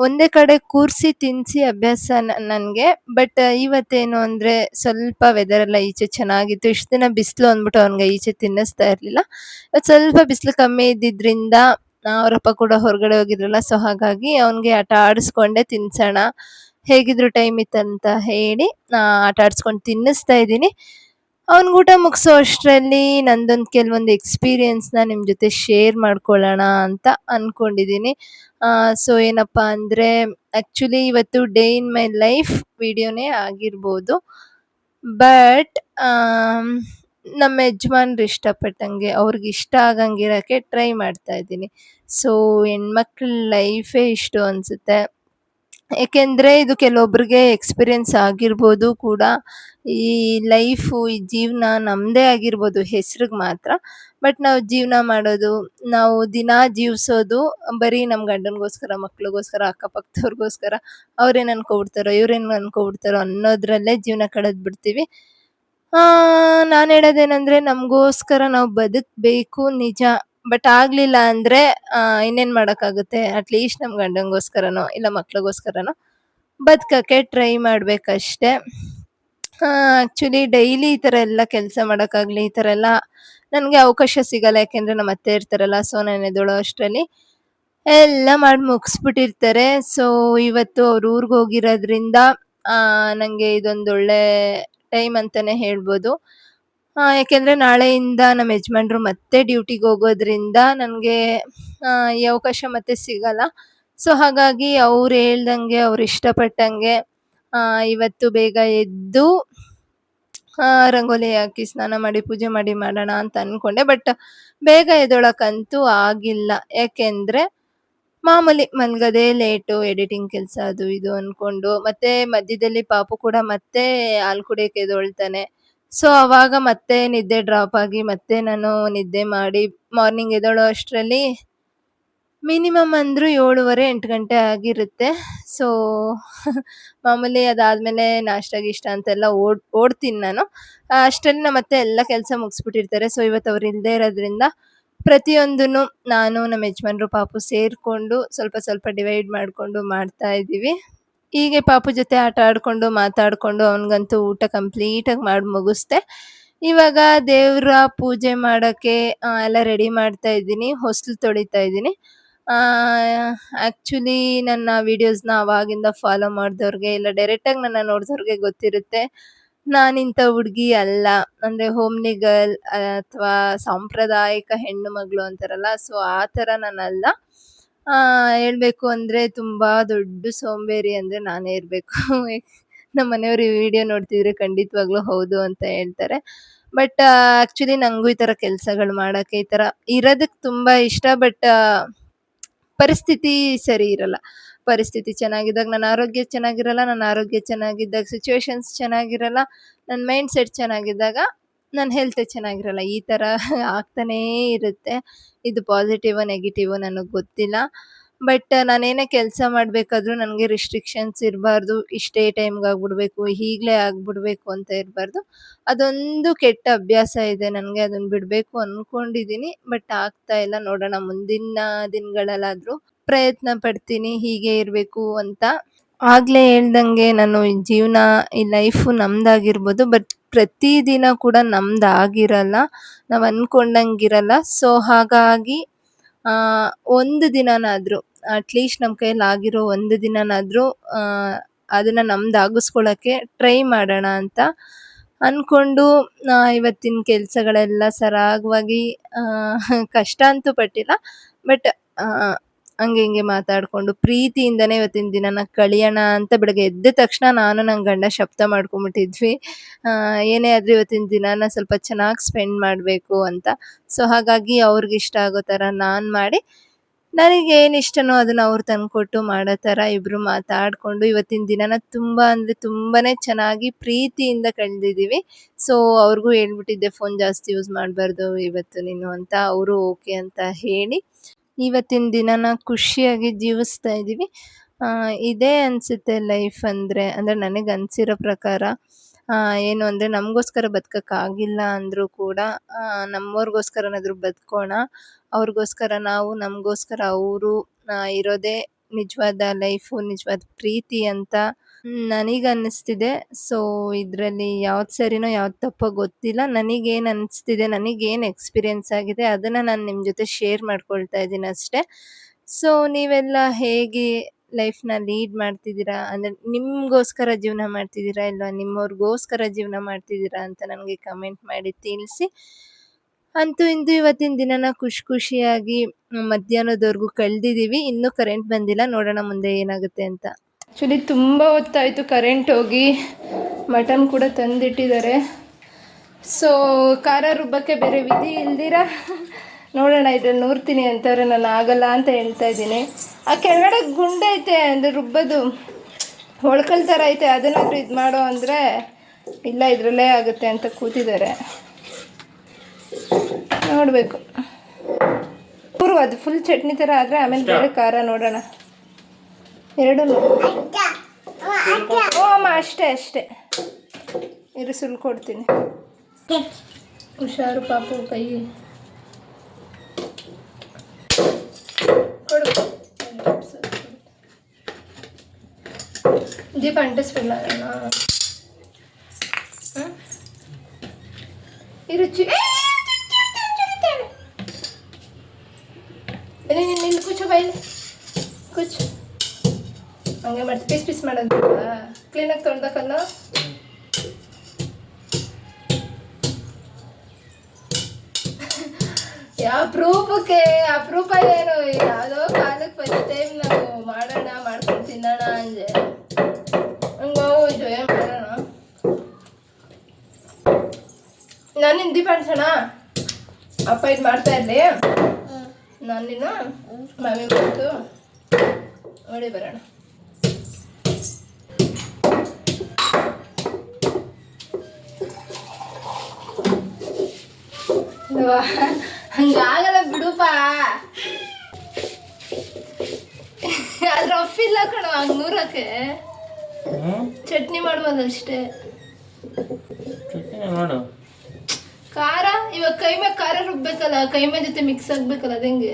ಒಂದೇ ಕಡೆ ಕೂರಿಸಿ ತಿನ್ನಿಸಿ ಅಭ್ಯಾಸ ನನಗೆ. ಬಟ್ ಇವತ್ತೇನು ಅಂದರೆ ಸ್ವಲ್ಪ ವೆದರ್ ಎಲ್ಲ ಈಚೆ ಚೆನ್ನಾಗಿತ್ತು. ಇಷ್ಟು ದಿನ ಬಿಸಿಲು ಅಂದ್ಬಿಟ್ಟು ಅವ್ನಿಗೆ ಈಚೆ ತಿನ್ನಿಸ್ತಾ ಇರಲಿಲ್ಲ. ಇವತ್ತು ಸ್ವಲ್ಪ ಬಿಸಿಲು ಕಮ್ಮಿ ಇದ್ದಿದ್ದರಿಂದ ಅವರಪ್ಪ ಕೂಡ ಹೊರಗಡೆ ಹೋಗಿದ್ರಲ್ಲ, ಸೊ ಹಾಗಾಗಿ ಅವನಿಗೆ ಆಟ ಆಡಿಸ್ಕೊಂಡೆ ತಿನ್ಸೋಣ, ಹೇಗಿದ್ರು ಟೈಮ್ ಇತ್ತಂತ ಹೇಳಿ ಆಟ ಆಡಿಸ್ಕೊಂಡು ತಿನ್ನಿಸ್ತಾ ಇದ್ದೀನಿ. ಅವ್ನಿಗೆ ಊಟ ಮುಗಿಸೋ ಅಷ್ಟರಲ್ಲಿ ನಂದೊಂದು ಕೆಲವೊಂದು ಎಕ್ಸ್ಪೀರಿಯೆನ್ಸ್ನ ನಿಮ್ಮ ಜೊತೆ ಶೇರ್ ಮಾಡ್ಕೊಳ್ಳೋಣ ಅಂತ ಅಂದ್ಕೊಂಡಿದ್ದೀನಿ. ಸೊ ಏನಪ್ಪ ಅಂದರೆ ಆ್ಯಕ್ಚುಲಿ ಇವತ್ತು ಡೇ ಇನ್ ಮೈ ಲೈಫ್ ವಿಡಿಯೋನೇ ಆಗಿರ್ಬೋದು, ಬಟ್ ನಮ್ಮ ಯಜಮಾನ್ರು ಇಷ್ಟಪಟ್ಟಂಗೆ ಅವ್ರಿಗೆ ಇಷ್ಟ ಆಗಂಗಿರೋಕ್ಕೆ ಟ್ರೈ ಮಾಡ್ತಾ ಇದ್ದೀನಿ. ಸೊ ಹೆಣ್ಮಕ್ಳ ಲೈಫೇ ಇಷ್ಟು ಅನಿಸುತ್ತೆ. ಏಕೆಂದರೆ ಇದು ಕೆಲವೊಬ್ರಿಗೆ ಎಕ್ಸ್ಪೀರಿಯೆನ್ಸ್ ಆಗಿರ್ಬೋದು ಕೂಡ. ಈ ಲೈಫು, ಈ ಜೀವನ ನಮ್ಮದೇ ಆಗಿರ್ಬೋದು ಹೆಸ್ರಿಗೆ ಮಾತ್ರ, ಬಟ್ ನಾವು ಜೀವನ ಮಾಡೋದು, ನಾವು ದಿನ ಜೀವಿಸೋದು ಬರೀ ನಮ್ಮ ಗಂಡನಿಗೋಸ್ಕರ, ಮಕ್ಳಿಗೋಸ್ಕರ, ಅಕ್ಕಪಕ್ಕದವ್ರಿಗೋಸ್ಕರ, ಅವ್ರೇನು ಅನ್ಕೊಬಿಡ್ತಾರೋ ಇವ್ರೇನು ಅನ್ಕೊಬಿಡ್ತಾರೋ ಅನ್ನೋದ್ರಲ್ಲೇ ಜೀವನ ಕಳೆದು ಬಿಡ್ತೀವಿ. ನಾನು ಹೇಳೋದೇನೆಂದರೆ ನಮಗೋಸ್ಕರ ನಾವು ಬದುಕಬೇಕು ನಿಜ, ಬಟ್ ಆಗಲಿಲ್ಲ ಅಂದರೆ ಇನ್ನೇನು ಮಾಡೋಕ್ಕಾಗುತ್ತೆ. ಅಟ್ಲೀಸ್ಟ್ ನಮ್ಮ ಗಂಡನಿಗೋಸ್ಕರನೋ ಇಲ್ಲ ಮಕ್ಳಿಗೋಸ್ಕರನೋ ಬದುಕೋಕ್ಕೆ ಟ್ರೈ ಮಾಡಬೇಕಷ್ಟೆ. ಆ್ಯಕ್ಚುಲಿ ಡೈಲಿ ಈ ಥರ ಎಲ್ಲ ಕೆಲಸ ಮಾಡೋಕ್ಕಾಗಲಿ, ಈ ಥರ ಎಲ್ಲ ನನಗೆ ಅವಕಾಶ ಸಿಗಲ್ಲ. ಯಾಕೆಂದರೆ ನಮ್ಮ ಅತ್ತೆ ಇರ್ತಾರಲ್ಲ, ಸೊ ನಾನು ಎದ್ದೇಳೋ ಅಷ್ಟರಲ್ಲಿ ಎಲ್ಲ ಮಾಡಿ ಮುಗಿಸ್ಬಿಟ್ಟಿರ್ತಾರೆ. ಸೊ ಇವತ್ತು ಅವ್ರ ಊರಿಗೆ ಹೋಗಿರೋದ್ರಿಂದ ನನಗೆ ಇದೊಂದೊಳ್ಳೆ ಟೈಮ್ ಅಂತಲೇ ಹೇಳ್ಬೋದು. ಯಾಕೆಂದರೆ ನಾಳೆಯಿಂದ ನಮ್ಮ ಯಜಮಾನ್ರು ಮತ್ತೆ ಡ್ಯೂಟಿಗೆ ಹೋಗೋದ್ರಿಂದ ನನಗೆ ಈ ಅವಕಾಶ ಮತ್ತೆ ಸಿಗಲ್ಲ. ಸೊ ಹಾಗಾಗಿ ಅವ್ರು ಹೇಳ್ದಂಗೆ, ಅವ್ರು ಇಷ್ಟಪಟ್ಟಂಗೆ ಇವತ್ತು ಬೇಗ ಎದ್ದು ರಂಗೋಲಿ ಹಾಕಿ ಸ್ನಾನ ಮಾಡಿ ಪೂಜೆ ಮಾಡಿ ಮಾಡೋಣ ಅಂತ ಅಂದ್ಕೊಂಡೆ. ಬಟ್ ಬೇಗ ಎದ್ದೇಳೋಕ್ಕಂತೂ ಆಗಿಲ್ಲ. ಯಾಕೆಂದರೆ ಮಾಮೂಲಿ ಮಲಗೋದೇ ಲೇಟು, ಎಡಿಟಿಂಗ್ ಕೆಲಸ ಅದು ಇದು ಅಂದ್ಕೊಂಡು, ಮತ್ತು ಮಧ್ಯದಲ್ಲಿ ಪಾಪು ಕೂಡ ಮತ್ತೆ ಹಾಲು ಕುಡಿಯೋಕ್ಕೆ ಎದ್ದೇಳ್ತಾನೆ. ಸೊ ಆವಾಗ ಮತ್ತೆ ನಿದ್ದೆ ಡ್ರಾಪ್ ಆಗಿ ಮತ್ತೆ ನಾನು ನಿದ್ದೆ ಮಾಡಿ ಮಾರ್ನಿಂಗ್ ಎದ್ದೇಳೋ ಅಷ್ಟರಲ್ಲಿ ಮಿನಿಮಮ್ ಅಂದರೂ 7:30 8 ಗಂಟೆ ಆಗಿರುತ್ತೆ. ಸೊ ಮಾಮೂಲಿ ಅದಾದಮೇಲೆ ನಾಷ್ಟ ಗೀಷ್ಟ ಅಂತೆಲ್ಲ ಓಡ್ತೀನಿ ನಾನು. ಅಷ್ಟರಲ್ಲಿ ನಮ್ಮ ಅತ್ತೆ ಎಲ್ಲ ಕೆಲಸ ಮುಗಿಸ್ಬಿಟ್ಟಿರ್ತಾರೆ. ಸೊ ಇವತ್ತು ಅವ್ರು ಇಲ್ಲದೇ ಇರೋದ್ರಿಂದ ಪ್ರತಿಯೊಂದನ್ನು ನಾನು, ನಮ್ಮ ಯಜಮಾನ್ರು, ಪಾಪು ಸೇರಿಕೊಂಡು ಸ್ವಲ್ಪ ಸ್ವಲ್ಪ ಡಿವೈಡ್ ಮಾಡಿಕೊಂಡು ಮಾಡ್ತಾ ಇದ್ದೀವಿ. ಹೀಗೆ ಪಾಪು ಜೊತೆ ಆಟ ಆಡಿಕೊಂಡು ಮಾತಾಡಿಕೊಂಡು ಅವನಿಗಂತೂ ಊಟ ಕಂಪ್ಲೀಟಾಗಿ ಮಾಡಿ ಮುಗಿಸ್ದೆ. ಇವಾಗ ದೇವರ ಪೂಜೆ ಮಾಡೋಕ್ಕೆ ಎಲ್ಲ ರೆಡಿ ಮಾಡ್ತಾ ಇದ್ದೀನಿ, ಹೊಸ್ಲು ತೊಳಿತಾ ಇದ್ದೀನಿ. ಆ್ಯಕ್ಚುಲಿ ನನ್ನ ವೀಡಿಯೋಸ್ನ ಆವಾಗಿಂದ ಫಾಲೋ ಮಾಡಿದವ್ರಿಗೆ ಇಲ್ಲ ಡೈರೆಕ್ಟಾಗಿ ನನ್ನ ನೋಡಿದವ್ರಿಗೆ ಗೊತ್ತಿರುತ್ತೆ, ನಾನಿಂಥ ಹುಡುಗಿ ಅಲ್ಲ. ಅಂದರೆ ಹೋಮ್ಲಿ ಗರ್ಲ್ ಅಥವಾ ಸಾಂಪ್ರದಾಯಿಕ ಹೆಣ್ಣು ಮಗಳು ಅಂತಾರಲ್ಲ, ಸೊ ಆ ಥರ ನಾನಲ್ಲ. ಹೇಳಬೇಕು ಅಂದರೆ ತುಂಬ ದೊಡ್ಡ ಸೋಂಬೇರಿ ಅಂದರೆ ನಾನೇ ಇರಬೇಕು. ನಮ್ಮ ಮನೆಯವರು ಈ ವಿಡಿಯೋ ನೋಡ್ತಿದ್ರೆ ಖಂಡಿತವಾಗ್ಲೂ ಹೌದು ಅಂತ ಹೇಳ್ತಾರೆ. ಬಟ್ ಆ್ಯಕ್ಚುಲಿ ನನಗೂ ಈ ಥರ ಕೆಲಸಗಳು ಮಾಡೋಕ್ಕೆ, ಈ ಥರ ಇರೋದಕ್ಕೆ ತುಂಬ ಇಷ್ಟ. ಬಟ್ ಪರಿಸ್ಥಿತಿ ಸರಿ ಇರಲ್ಲ. ಪರಿಸ್ಥಿತಿ ಚೆನ್ನಾಗಿದ್ದಾಗ ನನ್ನ ಆರೋಗ್ಯ ಚೆನ್ನಾಗಿರಲ್ಲ, ನನ್ನ ಆರೋಗ್ಯ ಚೆನ್ನಾಗಿದ್ದಾಗ ಸಿಚುವೇಶನ್ಸ್ ಚೆನ್ನಾಗಿರಲ್ಲ, ನನ್ನ ಮೈಂಡ್ ಸೆಟ್ ಚೆನ್ನಾಗಿದ್ದಾಗ ನನ್ನ ಹೆಲ್ತೇ ಚೆನ್ನಾಗಿರಲ್ಲ. ಈ ಥರ ಆಗ್ತಾನೇ ಇರುತ್ತೆ. ಇದು ಪಾಸಿಟಿವೋ ನೆಗೆಟಿವೋ ನನಗೆ ಗೊತ್ತಿಲ್ಲ. ಬಟ್ ನಾನೇನೇ ಕೆಲಸ ಮಾಡಬೇಕಾದ್ರೂ ನನಗೆ ರಿಸ್ಟ್ರಿಕ್ಷನ್ಸ್ ಇರಬಾರ್ದು, ಇಷ್ಟೇ ಟೈಮ್ಗೆ ಆಗ್ಬಿಡ್ಬೇಕು, ಈಗಲೇ ಆಗ್ಬಿಡ್ಬೇಕು ಅಂತ ಇರಬಾರ್ದು. ಅದೊಂದು ಕೆಟ್ಟ ಅಭ್ಯಾಸ ಇದೆ ನನಗೆ, ಅದನ್ನು ಬಿಡಬೇಕು ಅಂದ್ಕೊಂಡಿದ್ದೀನಿ. ಬಟ್ ಆಗ್ತಾ ಇಲ್ಲ. ನೋಡೋಣ ಮುಂದಿನ ದಿನಗಳಲ್ಲಾದರೂ ಪ್ರಯತ್ನ ಪಡ್ತೀನಿ ಹೀಗೆ ಇರಬೇಕು ಅಂತ. ಆಗಲೇ ಹೇಳ್ದಂಗೆ ನಾನು ಈ ಜೀವನ, ಈ ಲೈಫು ನಮ್ದಾಗಿರ್ಬೋದು, ಬಟ್ ಪ್ರತಿದಿನ ಕೂಡ ನಮ್ದಾಗಿರಲ್ಲ, ನಾವು ಅಂದ್ಕೊಂಡಂಗಿರಲ್ಲ. ಸೊ ಹಾಗಾಗಿ ಒಂದು ದಿನನಾದರೂ, ಅಟ್ಲೀಸ್ಟ್ ನಮ್ಮ ಕೈಯಲ್ಲಿ ಆಗಿರೋ ಒಂದು ದಿನನಾದರೂ ಅದನ್ನು ನಮ್ದಾಗಿಸ್ಕೊಳ್ಳೋಕ್ಕೆ ಟ್ರೈ ಮಾಡೋಣ ಅಂತ ಅಂದ್ಕೊಂಡು ಇವತ್ತಿನ ಕೆಲಸಗಳೆಲ್ಲ ಸರಾಗವಾಗಿ ಕಷ್ಟ ಅಂತೂ ಪಟ್ಟಿಲ್ಲ. ಬಟ್ ಹಂಗೆ ಹಿಂಗೆ ಮಾತಾಡಿಕೊಂಡು ಪ್ರೀತಿಯಿಂದನೇ ಇವತ್ತಿನ ದಿನನ ಕಳಿಯೋಣ ಅಂತ ಬೆಳಗ್ಗೆ ಎದ್ದ ತಕ್ಷಣ ನಾನು ನನ್ನ ಗಂಡ ಶಬ್ದ ಮಾಡ್ಕೊಂಬಿಟ್ಟಿದ್ವಿ. ಏನೇ ಆದರೂ ಇವತ್ತಿನ ದಿನನ ಸ್ವಲ್ಪ ಚೆನ್ನಾಗಿ ಸ್ಪೆಂಡ್ ಮಾಡಬೇಕು ಅಂತ. ಸೊ ಹಾಗಾಗಿ ಅವ್ರಿಗೆ ಇಷ್ಟ ಆಗೋ ಥರ ನಾನು ಮಾಡಿ, ನನಗೇನು ಇಷ್ಟನೋ ಅದನ್ನು ಅವ್ರು ತಂದುಕೊಟ್ಟು ಮಾಡೋ ಥರ ಇಬ್ಬರು ಮಾತಾಡಿಕೊಂಡು ಇವತ್ತಿನ ದಿನನ ತುಂಬ ಅಂದರೆ ತುಂಬಾ ಚೆನ್ನಾಗಿ ಪ್ರೀತಿಯಿಂದ ಕಳೆದಿದ್ದೀವಿ. ಸೊ ಅವ್ರಿಗೂ ಹೇಳ್ಬಿಟ್ಟಿದ್ದೆ ಫೋನ್ ಜಾಸ್ತಿ ಯೂಸ್ ಮಾಡಬಾರ್ದು ಇವತ್ತು ನೀನು ಅಂತ. ಅವರು ಓಕೆ ಅಂತ ಹೇಳಿ ಇವತ್ತಿನ ದಿನನ ಖುಷಿಯಾಗಿ ಜೀವಿಸ್ತಾ ಇದ್ದೀವಿ. ಇದೇ ಅನಿಸುತ್ತೆ ಲೈಫ್ ಅಂದರೆ ನನಗೆ ಅನಿಸಿರೋ ಪ್ರಕಾರ. ಏನು ಅಂದರೆ ನಮಗೋಸ್ಕರ ಬದುಕೋಕ್ಕಾಗಿಲ್ಲ ಅಂದರೂ ಕೂಡ ನಮ್ಮವ್ರಿಗೋಸ್ಕರನಾದರೂ ಬದುಕೋಣ. ಅವ್ರಿಗೋಸ್ಕರ ನಾವು, ನಮಗೋಸ್ಕರ ಅವರು ಇರೋದೇ ನಿಜವಾದ ಲೈಫು, ನಿಜವಾದ ಪ್ರೀತಿ ಅಂತ ನನಗನ್ನಿಸ್ತಿದೆ. ಸೊ ಇದರಲ್ಲಿ ಯಾವ್ದು ಸರಿನೋ ಯಾವ್ದು ತಪ್ಪೋ ಗೊತ್ತಿಲ್ಲ. ನನಗೇನು ಅನ್ನಿಸ್ತಿದೆ, ನನಗೇನು ಎಕ್ಸ್ಪೀರಿಯೆನ್ಸ್ ಆಗಿದೆ ಅದನ್ನು ನಾನು ನಿಮ್ಮ ಜೊತೆ ಶೇರ್ ಮಾಡ್ಕೊಳ್ತಾ ಇದ್ದೀನಿ ಅಷ್ಟೇ. ಸೊ ನೀವೆಲ್ಲ ಹೇಗೆ ಲೈಫ್ನ ಲೀಡ್ ಮಾಡ್ತಿದ್ದೀರಾ, ಅಂದರೆ ನಿಮಗೋಸ್ಕರ ಜೀವನ ಮಾಡ್ತಿದ್ದೀರಾ ಇಲ್ವಾ ನಿಮ್ಮವ್ರಿಗೋಸ್ಕರ ಜೀವನ ಮಾಡ್ತಿದ್ದೀರಾ ಅಂತ ನನಗೆ ಕಮೆಂಟ್ ಮಾಡಿ ತಿಳಿಸಿ. ಅಂತೂ ಇಂದು ಇವತ್ತಿನ ದಿನನ ಖುಷಿಯಾಗಿ ಮಧ್ಯಾಹ್ನದವರೆಗೂ ಕಳೆದಿದ್ದೀವಿ. ಇನ್ನೂ ಕರೆಂಟ್ ಬಂದಿಲ್ಲ, ನೋಡೋಣ ಮುಂದೆ ಏನಾಗುತ್ತೆ ಅಂತ. ಆ್ಯಕ್ಚುಲಿ ತುಂಬ ಹೊತ್ತಾಯಿತು ಕರೆಂಟ್ ಹೋಗಿ. ಮಟನ್ ಕೂಡ ತಂದಿಟ್ಟಿದ್ದಾರೆ. ಸೊ ಖಾರ ರುಬ್ಬಕ್ಕೆ ಬೇರೆ ವಿಧಿ ಇಲ್ದಿರ ನೋಡೋಣ ಇದ್ರಲ್ಲಿ ನೂರ್ತೀನಿ ಅಂತವ್ರೆ. ನಾನು ಆಗಲ್ಲ ಅಂತ ಹೇಳ್ತಾ ಇದ್ದೀನಿ. ಆ ಕೆಳಗಡೆ ಗುಂಡೈತೆ ಅಂದರೆ ರುಬ್ಬೋದು ಹೊಳ್ಕಲ್ ಥರ ಐತೆ, ಅದನ್ನಾದರೂ ಇದು ಮಾಡೋ ಅಂದರೆ ಇಲ್ಲ ಇದರಲ್ಲೇ ಆಗುತ್ತೆ ಅಂತ ಕೂತಿದ್ದಾರೆ. ನೋಡಬೇಕು ಅದು ಫುಲ್ ಚಟ್ನಿ ಥರ ಆದರೆ ಆಮೇಲೆ ಬೇರೆ ಖಾರ ನೋಡೋಣ. ಎರಡೂ ಅಮ್ಮ ಅಷ್ಟೇ ಇರು ಸುಲ್ಕೊಡ್ತೀನಿ. ಹುಷಾರು ಪಾಪು, ಕೈ ಕೊಡು. ದೀಪ ಅಂಟಿಸ್ಬಿಡ್ಲ ಈ ರುಚಿ ನಿನ್ನ ಕೂಚು ಬೈಲಿ ಕೂಚು. ಹಂಗೆ ಮಾಡ್ತೀವಿ, ಪೀಸ್ ಮಾಡೋದು ಕ್ಲೀನಾಗಿ ತೊಳ್ದಕ್ಕಲ್ಲ. ಅಪರೂಪ ಏನು, ಯಾವುದೋ ಕಾಲಕ್ಕೆ ಫಸ್ಟ್ ಟೈಮ್ ನಾವು ಮಾಡ್ಕೊಂಡು ತಿನ್ನೋಣ ಅಂದೆ. ಹಂಗೆ ಜಯ ಮಾಡೋಣ. ನಾನು ದೀಪ ಅನ್ಸೋಣ. ಅಪ್ಪ ಇದು ಮಾಡ್ತಾ ಇರಲಿ, ನಾನು ನಿನ್ನ ಮಾಮಿ ಬಂತು ನೋಡಿ ಬರೋಣ. ಹಂಗಾಗಲ್ಲ ಬಿಡುಪ, ಅದ್ರ ಅಪ್ಪಿಲ್ಲ ಕಣ ಹಂಗೆ ನೂರಕ್ಕೆ. ಚಟ್ನಿ ಮಾಡ್ಬೋದು ಅಷ್ಟೇ. ಖಾರ ಇವಾಗ ಕೈ ಮೇಲೆ ಖಾರ ರುಬ್ಬೇಕಲ್ಲ, ಕೈ ಮೇಲೆ ಜೊತೆ ಮಿಕ್ಸ್ ಆಗ್ಬೇಕಲ್ಲ, ಅದು ಹೆಂಗೆ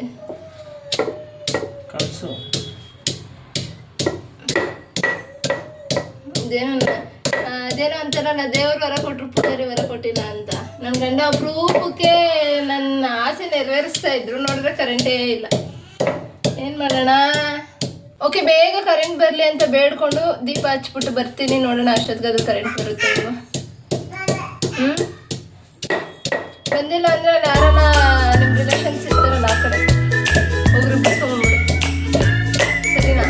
ಅದೇನೋ ಅಂತಾರಲ್ಲ, ದೇವ್ರು ವರ ಕೊಟ್ಟರು ಪೂಜಾರಿ ವರ ಕೊಟ್ಟಿಲ್ಲ ಅಂತ. ನನ್ನ ಗಂಡ ಅಪರೂಪಕ್ಕೆ ನನ್ನ ಆಸೆ ನೆರವೇರಿಸ್ತಾ ಇದ್ರು, ನೋಡಿದ್ರೆ ಕರೆಂಟೇ ಇಲ್ಲ. ಏನು ಮಾಡೋಣ? ಓಕೆ, ಬೇಗ ಕರೆಂಟ್ ಬರಲಿ ಅಂತ ಬೇಡ್ಕೊಂಡು ದೀಪ ಹಚ್ಬಿಟ್ಟು ಬರ್ತೀನಿ. ನೋಡೋಣ ಅಷ್ಟೊತ್ತಿಗೆ ಕರೆಂಟ್ ಬರುತ್ತೆ ಇಲ್ವಾ. ಬಂದಿಲ್ಲ ಅಂದರೆ ಅಲ್ಲಿ ಯಾರನ್ನ ನಿಮ್ಮ ರಿಲೇಷನ್ಸ್ ಇರ್ತಾರಲ್ಲ ಆ ಕಡೆ ಹೋಗ್ರು ಬಿಟ್ಕೊಂಡ್ಬಿಡು, ಸರಿನಾ?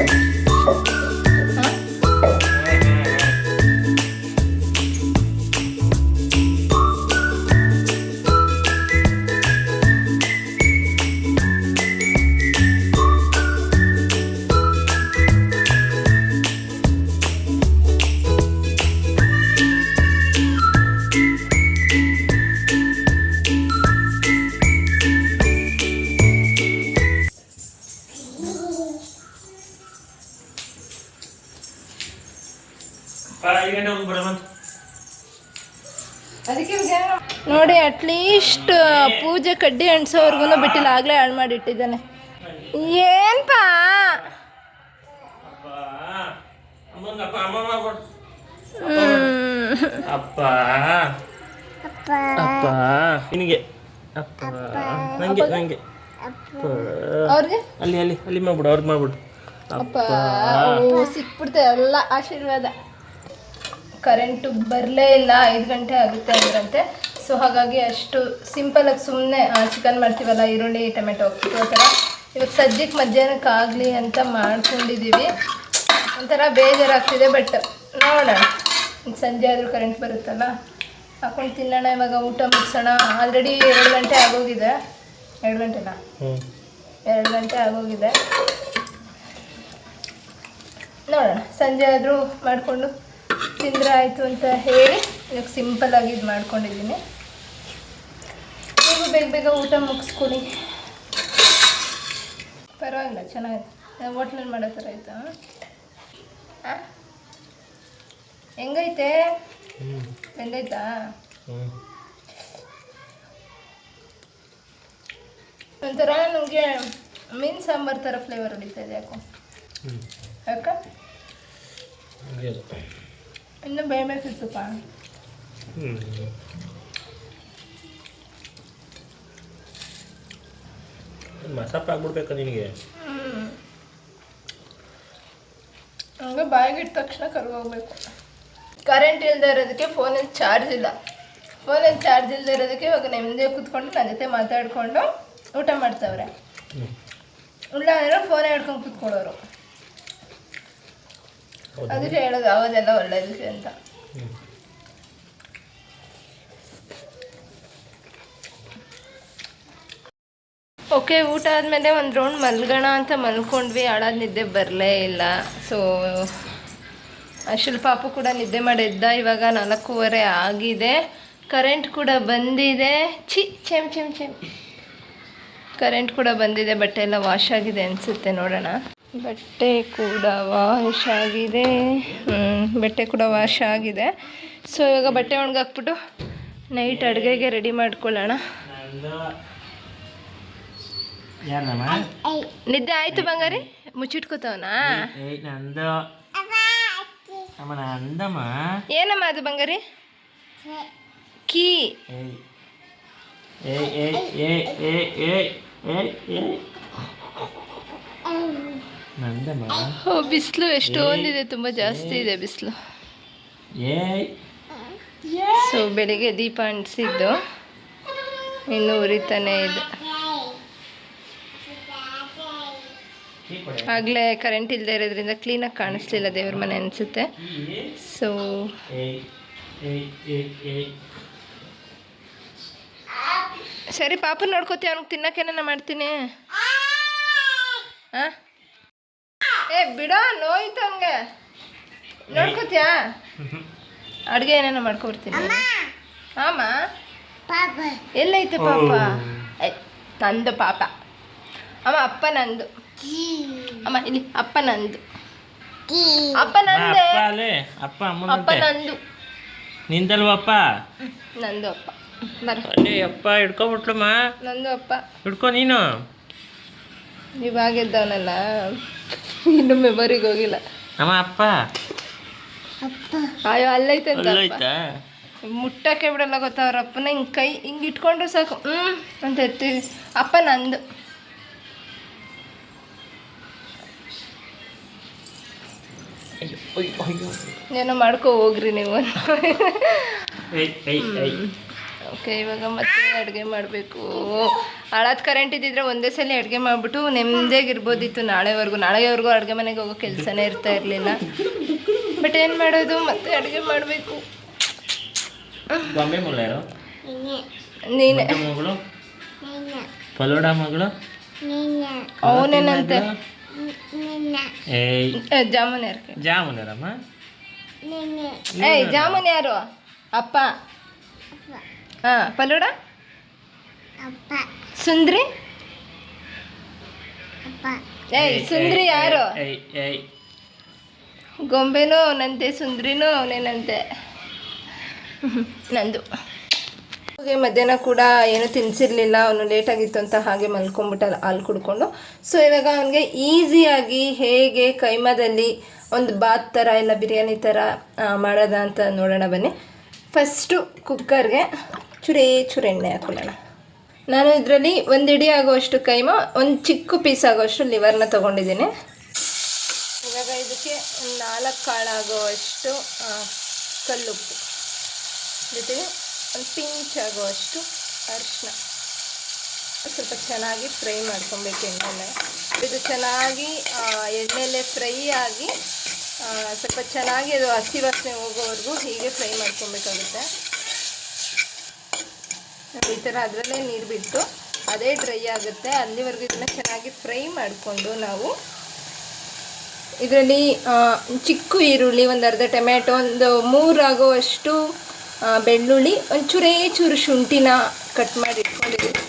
ಅಟ್ಲೀಸ್ಟ್ ಪೂಜೆ ಕಡ್ಡಿ ಅಂಟಿಸೋವರೆಗೂ ಬಿಟ್ಟಿಲ್ಲ, ಆಗಲೇ ಹಾಳು ಮಾಡಿಟ್ಟಿದ್ದಾನೆ. ಏನ್ಪಾ ಅಪ್ಪ ಅಪ್ಪ ನಿನಗೆ ಅಪ್ಪ ನಂಗೆ ನಂಗೆ ಅವ್ರಿಗೆ ಅಲ್ಲಿ ಅಲ್ಲಿ ಅಲ್ಲಿ ಮಾಡ್ಬಿಡು, ಅವ್ರಿಗೆ ಮಾಡ್ಬಿಡು. ಅಪ್ಪ ಸಿಕ್ಬಿಡ್ತೆ ಎಲ್ಲ ಆಶೀರ್ವಾದ. ಕರೆಂಟು ಬರಲೇ ಇಲ್ಲ, 5 ಗಂಟೆ ಆಗುತ್ತೆ ಅಂದ್ರಂತೆ. ಸೊ ಹಾಗಾಗಿ ಅಷ್ಟು ಸಿಂಪಲಾಗಿ ಸುಮ್ಮನೆ ಚಿಕನ್ ಮಾಡ್ತೀವಲ್ಲ, ಈರುಳ್ಳಿ ಟೊಮೆಟೊ ಹಾಕ್ಬಿಟ್ಟು ಆ ಥರ ಇವಾಗ ಸದ್ಯಕ್ಕೆ ಮಧ್ಯಾಹ್ನಕ್ಕೆ ಆಗಲಿ ಅಂತ ಮಾಡ್ಕೊಂಡಿದ್ದೀವಿ. ಒಂಥರ ಬೇಜಾರಾಗ್ತಿದೆ, ಬಟ್ ನೋಡೋಣ ಸಂಜೆ ಆದರೂ ಕರೆಂಟ್ ಬರುತ್ತಲ್ಲ ಹಾಕೊಂಡು ತಿನ್ನೋಣ. ಇವಾಗ ಊಟ ಮುಗಿಸೋಣ. ಆಲ್ರೆಡಿ 2 ಗಂಟೆ ಆಗೋಗಿದೆ. 2 ಗಂಟೆನಾ? 2 ಗಂಟೆ ಆಗೋಗಿದೆ. ನೋಡೋಣ ಸಂಜೆ ಆದರೂ ಮಾಡಿಕೊಂಡು ತಿಂದರೆ ಆಯಿತು ಅಂತ ಹೇಳಿ ಇವಾಗ ಸಿಂಪಲ್ಲಾಗಿ ಇದು ಮಾಡ್ಕೊಂಡಿದ್ದೀನಿ. ನೀವು ಬೇಗ ಬೇಗ ಊಟ ಮುಗಿಸ್ಕೊಡಿ. ಪರವಾಗಿಲ್ಲ, ಚೆನ್ನಾಗಿದೆ. ಹೋಟ್ಲಲ್ಲಿ ಮಾಡೋ ಥರ ಆಯಿತಾ? ಹೆಂಗೈತೆ? ಬೆಂದೈತಾ? ಒಂಥರ ನನಗೆ ಮೀನು ಸಾಂಬಾರು ಥರ ಫ್ಲೇವರ್ ಹೊಡಿತಾ ಇದೆ ಯಾಕೋ. ಯಾಕ ಇನ್ನೂ ಬೇಯಬೇಕಿತ್ತಪ್ಪ. ಮಸಾಪ್ ಆಗ್ಬಿಡ್ಬೇಕಾ ನಿನಗೆ? ಹಂಗೆ ಬಾಯಿಗೆ ಇಟ್ಟ ತಕ್ಷಣ ಕರ್ಗೋಗ್ಬೇಕು. ಕರೆಂಟ್ ಇಲ್ಲದೆ ಇರೋದಕ್ಕೆ ಫೋನಲ್ಲಿ ಚಾರ್ಜ್ ಇಲ್ಲ. ಫೋನಲ್ಲಿ ಚಾರ್ಜ್ ಇಲ್ಲದೆ ಇರೋದಕ್ಕೆ ಇವಾಗ ನೆಮ್ಮದಿಯಾಗಿ ಕೂತ್ಕೊಂಡು ನನ್ನ ಜೊತೆ ಮಾತಾಡಿಕೊಂಡು ಊಟ ಮಾಡ್ತಾವ್ರೆ. ಇಲ್ಲ ಅಂದರೆ ಫೋನೇ ಹಿಡ್ಕೊಂಡು ಕೂತ್ಕೊಳ್ಳೋರು. ಅದಕ್ಕೆ ಹೇಳೋದು ಅವಾಗೆಲ್ಲ ಒಳ್ಳೇದು ಅಂತ. ಓಕೆ, ಊಟ ಆದಮೇಲೆ ಒಂದು ರೌಂಡ್ ಮಲ್ಗೋಣ ಅಂತ ಮಲ್ಕೊಂಡ್ವಿ. ಹಾಳಾದ ನಿದ್ದೆ ಬರಲೇ ಇಲ್ಲ. ಸೊ ಅಷ್ಟರಲ್ಲಿ ಪಾಪು ಕೂಡ ನಿದ್ದೆ ಮಾಡಿ ಎದ್ದ. ಇವಾಗ 4:15 ಆಗಿದೆ. ಕರೆಂಟ್ ಕೂಡ ಬಂದಿದೆ. ಚೆಮ್ ಚೆಮ್ ಚೆಮ್ ಕರೆಂಟ್ ಕೂಡ ಬಂದಿದೆ. ಬಟ್ಟೆ ಎಲ್ಲ ವಾಶ್ ಆಗಿದೆ ಅನಿಸುತ್ತೆ, ನೋಡೋಣ. ಬಟ್ಟೆ ಕೂಡ ವಾಶ್ ಆಗಿದೆ. ಬಟ್ಟೆ ಕೂಡ ವಾಶ್ ಆಗಿದೆ. ಸೊ ಇವಾಗ ಬಟ್ಟೆ ಒಣಗಾಕ್ಬಿಟ್ಟು ನೈಟ್ ಅಡುಗೆಗೆ ರೆಡಿ ಮಾಡ್ಕೊಳ್ಳೋಣ. ನಿದ್ದೆ ಆಯ್ತು ಬಂಗಾರಿ? ಮುಚ್ಚಿಟ್ಕೋತಾವನಾ? ಏನಮ್ಮ ಅದು ಬಂಗಾರಿ? ಕೀ. ಬಿಸಿಲು ಎಷ್ಟೊಂದಿದೆ, ತುಂಬ ಜಾಸ್ತಿ ಇದೆ ಬಿಸಿಲು. ಸೊ ಬೆಳಿಗ್ಗೆ ದೀಪ ಅಂಟಿಸಿದ್ದು ಇನ್ನೂ ಉರಿತಾನೆ ಇದೆ. ಆಗಲೇ ಕರೆಂಟ್ ಇಲ್ಲದೆ ಇರೋದ್ರಿಂದ ಕ್ಲೀನಾಗಿ ಕಾಣಿಸ್ಲಿಲ್ಲ ದೇವ್ರ ಮನೆ ಅನಿಸುತ್ತೆ. ಸೊ ಸರಿ, ಪಾಪ ನೋಡ್ಕೋತೀವಿ. ಅವ್ನಿಗೆ ತಿನ್ನೋಕೇನ ಮಾಡ್ತೀನಿ. ಹಾಂ ಬಿಡೋ, ನೋಯ್ತು ಹಂಗೆ. ನೋಡ್ಕೋತೀಯಾ? ಅಡುಗೆ ಏನೇನೋ ಮಾಡ್ಕೊಡ್ತೀನಿ. ಹಾಂ ಎಲ್ಲೈತೆ ಪಾಪ? ನಂದು ಪಾಪ. ಅಮ್ಮ ಅಪ್ಪ ನಂದು. ಅಮ್ಮ ಇಲ್ಲಿ ಅಪ್ಪ ನಂದು. ಅಪ್ಪ ನಂದೆ. ಅಪ್ಪ ನಂದು. ನಿಂದಲ್ವಪ್ಪ? ನಂದು ಅಪ್ಪ. ಅಪ್ಪ ಹಿಡ್ಕೊಬಿಟ್ಲಮ್ಮ. ನಂದು ಅಪ್ಪ. ಹಿಡ್ಕೊ ನೀನು. ಇವಾಗ ಎದ್ದವನಲ್ಲ, ಇನ್ನು ಮೆಮೊರಿಗೆ ಹೋಗಿಲ್ಲ. ಅಮ್ಮ ಅಪ್ಪ. ಅಯ್ಯೋ ಅಲ್ಲೈತೆ ಅಂತ ಮುಟ್ಟಕ್ಕೆ ಬಿಡಲ್ಲ ಗೊತ್ತಾ. ಅವ್ರ ಅಪ್ಪನ ಹಿಂಗೆ ಕೈ ಹಿಂಗೆ ಇಟ್ಕೊಂಡ್ರೆ ಸಾಕು ಅಂತ ಇರ್ತೀವಿ. ಅಪ್ಪ ನಂದು. ಏನೋ ಮಾಡ್ಕೊ ಹೋಗ್ರಿ ನೀವು. ಓಕೆ, ಇವಾಗ ಮತ್ತೆ ಅಡುಗೆ ಮಾಡಬೇಕು. ಹಾಳಾದ ಕರೆಂಟ್ ಇದ್ದಿದ್ರೆ ಒಂದೇ ಸಲ ಅಡುಗೆ ಮಾಡಿಬಿಟ್ಟು ನೆಮ್ಮದಿಯಾಗಿರ್ಬೋದಿತ್ತು ನಾಳೆವರೆಗೂ ಅಡುಗೆ ಮನೆಗೆ ಹೋಗೋ ಕೆಲಸನೇ ಇರ್ತಾ ಇರಲಿಲ್ಲ. ಬಟ್ ಏನು ಮಾಡೋದು, ಮತ್ತೆ ಅಡುಗೆ ಮಾಡಬೇಕು. ನೀನೆ ಅವನೇನಂತೆ ಜಾಮೂನ್ ಯಾರಮ್ಮ? ಜಾಮೂನ್ ಯಾರು? ಅಪ್ಪ. ಹಾಂ, ಪಲ್ಲೋಡ ಸುಂದ್ರಿ. ಸುಂದ್ರಿ ಯಾರು? ಗೊಂಬೆನೂ ಅವನಂತೆ, ಸುಂದ್ರಿನೂ ಅವನೇನಂತೆ. ನಂದು ಹಾಗೆ ಮಧ್ಯಾಹ್ನ ಕೂಡ ಏನೂ ತಿನ್ನಿಸಿರ್ಲಿಲ್ಲ, ಅವನು ಲೇಟಾಗಿತ್ತು ಅಂತ ಹಾಗೆ ಮಲ್ಕೊಂಡ್ಬಿಟ್ಟ ಹಾಲು ಕುಡ್ಕೊಂಡು. ಸೊ ಇವಾಗ ಅವನಿಗೆ ಈಸಿಯಾಗಿ ಹೇಗೆ ಕೈಮಾದಲ್ಲಿ ಒಂದು ಬಾತ್ ಥರ ಇಲ್ಲ ಬಿರಿಯಾನಿ ಥರ ಮಾಡೋದ ಅಂತ ನೋಡೋಣ ಬನ್ನಿ. ಫಸ್ಟು ಕುಕ್ಕರ್ಗೆ ಚೂರೇ ಎಣ್ಣೆ ಹಾಕೊಳ್ಳೋಣ. ನಾನು ಇದರಲ್ಲಿ ಒಂದು ಇಡಿ ಆಗೋಷ್ಟು ಕೈಮಾ, ಒಂದು ಚಿಕ್ಕ ಪೀಸ್ ಆಗೋಷ್ಟು ಲಿವರ್ನ ತೊಗೊಂಡಿದ್ದೀನಿ. ಇವಾಗ ಇದಕ್ಕೆ 4 ಕಾಳಾಗುವಷ್ಟು ಕಲ್ಲುಪ್ಪು ಜೊತೆಗೆ ಒಂದು ಪಿಂಚ್ ಆಗುವಷ್ಟು ಅರಿಶಿನ, ಸ್ವಲ್ಪ ಚೆನ್ನಾಗಿ ಫ್ರೈ ಮಾಡ್ಕೊಬೇಕು ಎಣ್ಣೆಲೆ. ಇದು ಚೆನ್ನಾಗಿ ಎಣ್ಣೆಲೆ ಫ್ರೈ ಆಗಿ ಸ್ವಲ್ಪ ಚೆನ್ನಾಗಿ ಅದು ಹಸಿ ವಾಸನೆ ಹೋಗೋವರೆಗೂ ಹೀಗೆ ಫ್ರೈ ಮಾಡ್ಕೊಬೇಕಾಗುತ್ತೆ. ಈ ಥರ ಅದರಲ್ಲೇ ನೀರು ಬಿಟ್ಟು ಅದೇ ಡ್ರೈ ಆಗುತ್ತೆ ಅಲ್ಲಿವರೆಗೂ ಇದನ್ನು ಚೆನ್ನಾಗಿ ಫ್ರೈ ಮಾಡಿಕೊಂಡು ನಾವು ಇದರಲ್ಲಿ ಚಿಕ್ಕ ಈರುಳ್ಳಿ, ಒಂದು ಅರ್ಧ ಟೊಮ್ಯಾಟೊ, ಒಂದು 3 ಆಗುವಷ್ಟು ಬೆಳ್ಳುಳ್ಳಿ, ಚೂರು ಶುಂಠಿನ ಕಟ್ ಮಾಡಿ ಇಟ್ಕೊಂಡಿದ್ದೀವಿ.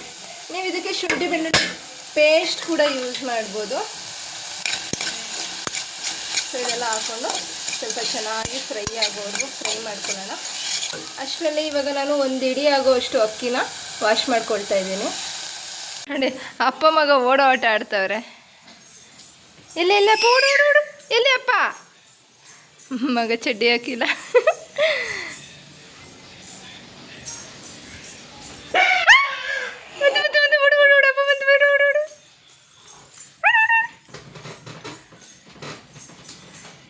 ನೀವು ಇದಕ್ಕೆ ಶುಂಠಿ ಬೆಳ್ಳುಳ್ಳಿ ಪೇಸ್ಟ್ ಕೂಡ ಯೂಸ್ ಮಾಡ್ಬೋದು. ಸೊ ಇದೆಲ್ಲ ಹಾಕ್ಕೊಂಡು ಸ್ವಲ್ಪ ಚೆನ್ನಾಗಿ ಫ್ರೈ ಆಗೋವರೆಗೂ ಫ್ರೈ ಮಾಡ್ಕೊಳ್ಳೋಣ. ಅಷ್ಟರಲ್ಲಿ ಇವಾಗ ನಾನು 1 ಇಡಿ ಆಗೋವಷ್ಟು ಅಕ್ಕಿನ ವಾಶ್ ಮಾಡ್ಕೊಳ್ತಾ ಇದ್ದೀನಿ. ನೋಡಿ ಅಪ್ಪ ಮಗ ಓಡಾಟ ಆಡ್ತವ್ರೆ. ಎಲ್ಲಪ್ಪ ಓಡು ಎಲ್ಲಿ ಅಪ್ಪ? ಮಗ ಚಡ್ಡಿ ಹಾಕಿಲ್ಲ.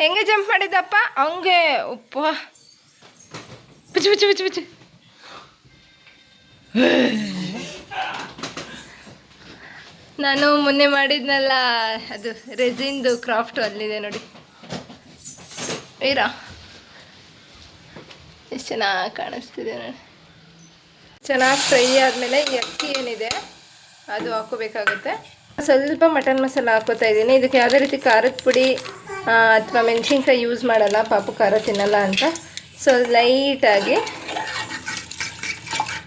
ಹೆಂಗೆ ಜಂಪ್ ಮಾಡಿದ್ದಪ್ಪ? ಹಂಗೆ ಉಪ್ಪ ಬಿಚ್ಚು. ನಾನು ಮೊನ್ನೆ ಮಾಡಿದ್ನಲ್ಲ ಅದು ರೆಸಿನ್ದು ಕ್ರಾಫ್ಟು ಅಲ್ಲಿದೆ ನೋಡಿ. ಎಷ್ಟು ಚೆನ್ನಾಗಿ ಕಾಣಿಸ್ತಿದೆ ನೋಡಿ. ಚೆನ್ನಾಗಿ ಫ್ರೈ ಆದಮೇಲೆ ಈ ಅಕ್ಕಿ ಏನಿದೆ ಅದು ಹಾಕೋಬೇಕಾಗುತ್ತೆ. ಸ್ವಲ್ಪ ಮಟನ್ ಮಸಾಲ ಹಾಕೋತಾ ಇದ್ದೀನಿ. ಇದಕ್ಕೆ ಯಾವುದೇ ರೀತಿ ಖಾರದ ಪುಡಿ ಅಥವಾ ಮೆಣಸಿನ್ಕಾಯಿ ಯೂಸ್ ಮಾಡಲ್ಲ, ಪಾಪು ಖಾರ ತಿನ್ನಲ್ಲ ಅಂತ. ಸೊ ಲೈಟಾಗಿ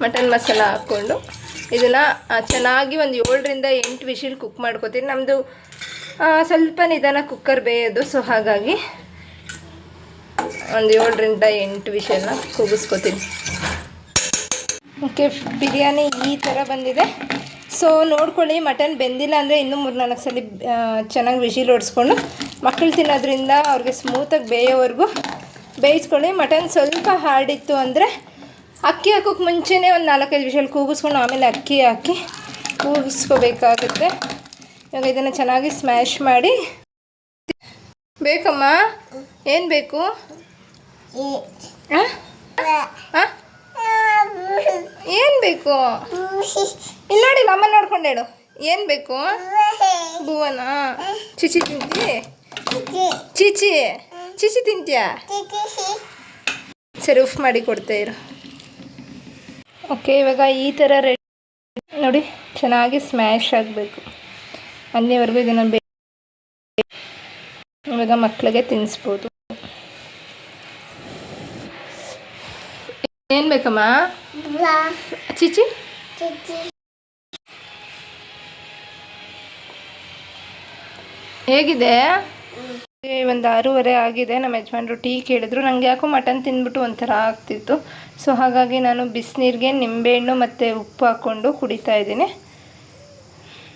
ಮಟನ್ ಮಸಾಲ ಹಾಕ್ಕೊಂಡು ಇದನ್ನು ಚೆನ್ನಾಗಿ ಒಂದು 7ರಿಂದ 8 ವಿಷಿಲ್ ಕುಕ್ ಮಾಡ್ಕೋತೀನಿ. ನಮ್ಮದು ಸ್ವಲ್ಪ ನಿಧಾನ ಕುಕ್ಕರ್ ಬೇಯೋದು, ಸೊ ಹಾಗಾಗಿ ಒಂದು 7ರಿಂದ 8 ವಿಷಲ್ನ ಕೂಗಿಸ್ಕೋತೀನಿ. ಓಕೆ, ಬಿರಿಯಾನಿ ಈ ಥರ ಬಂದಿದೆ. ಸೊ ನೋಡ್ಕೊಳ್ಳಿ, ಮಟನ್ ಬೆಂದಿಲ್ಲ ಅಂದರೆ ಇನ್ನೂ 3-4 ಸಲ ಚೆನ್ನಾಗಿ ವಿಷಿಲ್ ಹೊಡಿಸ್ಕೊಂಡು ಮಕ್ಕಳು ತಿನ್ನೋದ್ರಿಂದ ಅವ್ರಿಗೆ ಸ್ಮೂತಾಗಿ ಬೇಯೋವರೆಗೂ ಬೇಯಿಸ್ಕೊಳ್ಳಿ. ಮಟನ್ ಸ್ವಲ್ಪ ಹಾರ್ಡಿತ್ತು ಅಂದರೆ ಅಕ್ಕಿ ಹಾಕೋಕ್ಕೆ ಮುಂಚೆನೇ ಒಂದು 4-5 ವಿಷಲ್ ಕೂಗಿಸ್ಕೊಂಡು ಆಮೇಲೆ ಅಕ್ಕಿ ಹಾಕಿ ಕೂಗಿಸ್ಕೋಬೇಕಾಗುತ್ತೆ. ಇವಾಗ ಇದನ್ನು ಚೆನ್ನಾಗಿ ಸ್ಮ್ಯಾಶ್ ಮಾಡಿ. ಬೇಕಮ್ಮ? ಏನು ಬೇಕು? ಏನು ಬೇಕು? ಇಲ್ಲಿ ನೋಡಿಲ್ಲ, ಅಮ್ಮ ನೋಡ್ಕೊಂಡು ಹೇಳು. ಏನು ಬೇಕು? ಭುವನ ಚಿಚಿ ತಿಂತಿ? ಚಿಚಿ ತಿಂತೀಯಾ? ಸರಿ, ಉಫ್ ಮಾಡಿ ಕೊಡ್ತಾ ಇರು. ಓಕೆ, ಇವಾಗ ಈ ಥರ ರೆಡಿ ನೋಡಿ, ಚೆನ್ನಾಗಿ ಸ್ಮ್ಯಾಶ್ ಆಗಬೇಕು. ಅಲ್ಲಿವರೆಗೂ ಇದನ್ನು ಇವಾಗ ಮಕ್ಕಳಿಗೆ ತಿನ್ನಿಸ್ಬೋದು. ಏನು ಬೇಕಮ್ಮ? ಚಿಚಿ ಹೇಗಿದೆ? ಒಂದು 6:30 ಆಗಿದೆ. ನಮ್ಮ ಯಜಮಾನ್ರು ಟೀ ಕೇಳಿದ್ರು. ನನಗೆ ಯಾಕೋ ಮಟನ್ ತಿಂದ್ಬಿಟ್ಟು ಒಂಥರ ಆಗ್ತಿತ್ತು. ಸೊ ಹಾಗಾಗಿ ನಾನು ಬಿಸಿನೀರಿಗೆ ನಿಂಬೆಹಣ್ಣು ಮತ್ತು ಉಪ್ಪು ಹಾಕ್ಕೊಂಡು ಕುಡಿತಾ ಇದ್ದೀನಿ.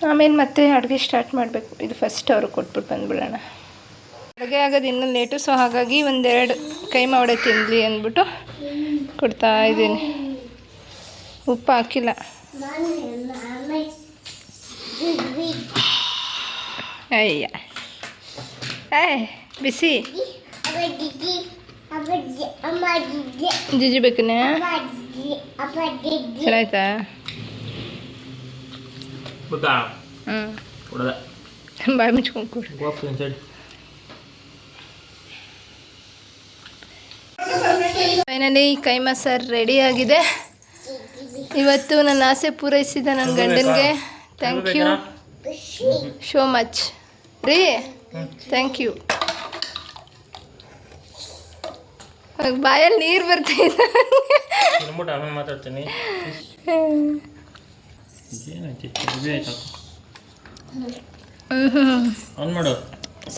ಆಮೇಲೆ ಮತ್ತೆ ಅಡುಗೆ ಸ್ಟಾರ್ಟ್ ಮಾಡಬೇಕು. ಇದು ಫಸ್ಟ್ ಅವ್ರಿಗೆ ಕೊಟ್ಬಿಟ್ಟು ಬಂದ್ಬಿಡೋಣ. ಅಡುಗೆ ಆಗೋದು ಇನ್ನೂ ಲೇಟು. ಸೊ ಹಾಗಾಗಿ 1-2 ಕೈಮಾ ವಡೆ ತಿನ್ನಲಿ ಅಂದ್ಬಿಟ್ಟು ಕೊಡ್ತಾ ಇದ್ದೀನಿ. ಉಪ್ಪು ಹಾಕಿಲ್ಲ. ಅಯ್ಯ ಬಿಸಿ ಜಿಜಿ ಬೇಕನೇ? ಚೆನ್ನಾಯ್ತಾ? ಬಾಯಿ ಮುಚ್ಕೊಂಡು ಕೊಡು. ಫೈನಲಿ ಕೈಮಾ ಸರ್ ರೆಡಿ ಆಗಿದೆ. ಇವತ್ತು ನನ್ನ ಆಸೆ ಪೂರೈಸಿದ ನನ್ನ ಗಂಡನಿಗೆ ಥ್ಯಾಂಕ್ ಯು ಸೋ ಮಚ್ ರೀ. Thank you. ಬಾಯಲ್ಲಿ ನೀರು ಬರ್ತಾಯಿದೆ. ಮಾತಾಡ್ತೀನಿ.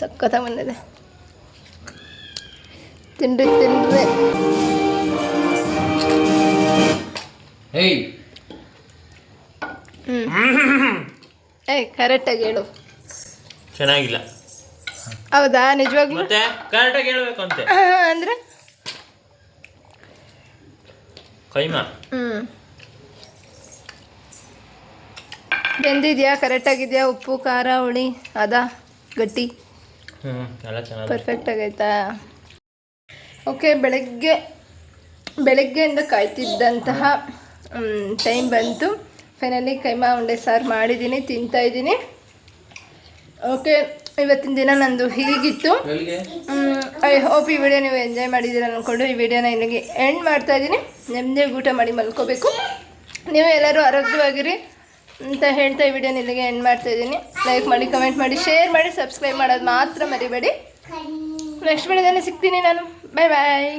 ಸಕ್ಕತ್ತ ಬಂದಿದೆ. ತಿನ್ರಿ. ಏಯ್ ಏಯ್ ಕರೆಕ್ಟಾಗಿ ಹೇಳು. ಚೆನ್ನಾಗಿಲ್ಲ. ಹೌದಾ ನಿಜವಾಗ್ಲೂ? ಮತ್ತೆ ಕರೆಕ್ಟಾಗಿ ಹೇಳ್ಬೇಕು ಅಂತೆ. ಅಂದರೆ ಕೈಮಾ ಬೆಂದಿದೆಯಾ, ಕರೆಕ್ಟಾಗಿದೆಯಾ, ಉಪ್ಪು ಖಾರ ಹುಳಿ ಅದಾ ಗಟ್ಟಿ ಎಲ್ಲ ಚೆನ್ನಾಗಿ ಪರ್ಫೆಕ್ಟ್ ಆಗೈತಾ? ಓಕೆ, ಬೆಳಗ್ಗೆಯಿಂದ ಕಾಯ್ತಿದ್ದಂತಹ ಟೈಮ್ ಬಂತು. ಫೈನಲಿ ಕೈಮಾ ಉಂಡೆ ಸಾರು ಮಾಡಿದ್ದೀನಿ, ತಿಂತಾಯಿದ್ದೀನಿ. ಓಕೆ, ಇವತ್ತಿನ ದಿನ ನಂದು ಹೀಗಿತ್ತು. ಐ ಹೋಪ್ ಈ ವಿಡಿಯೋ ನೀವು ಎಂಜಾಯ್ ಮಾಡಿದ್ದೀರ ಅಂದ್ಕೊಂಡು ಈ ವಿಡಿಯೋನ ಇಲ್ಲಿಗೆ ಎಂಡ್ ಮಾಡ್ತಾಯಿದ್ದೀನಿ. ನೆಮ್ಮದಿಯಾಗಿ ಊಟ ಮಾಡಿ ಮಲ್ಕೋಬೇಕು. ನೀವು ಎಲ್ಲರೂ ಆರೋಗ್ಯವಾಗಿರಿ ಅಂತ ಹೇಳ್ತಾ ಈ ವಿಡಿಯೋನ ಇಲ್ಲಿಗೆ ಎಂಡ್ ಮಾಡ್ತಾಯಿದ್ದೀನಿ. ಲೈಕ್ ಮಾಡಿ, ಕಮೆಂಟ್ ಮಾಡಿ, ಶೇರ್ ಮಾಡಿ, ಸಬ್ಸ್ಕ್ರೈಬ್ ಮಾಡೋದು ಮಾತ್ರ ಮರಿಬೇಡಿ. ನೆಕ್ಸ್ಟ್ ವಿಡಿಯೋದಲ್ಲಿ ಸಿಗ್ತೀನಿ ನಾನು. ಬಾಯ್ ಬಾಯ್.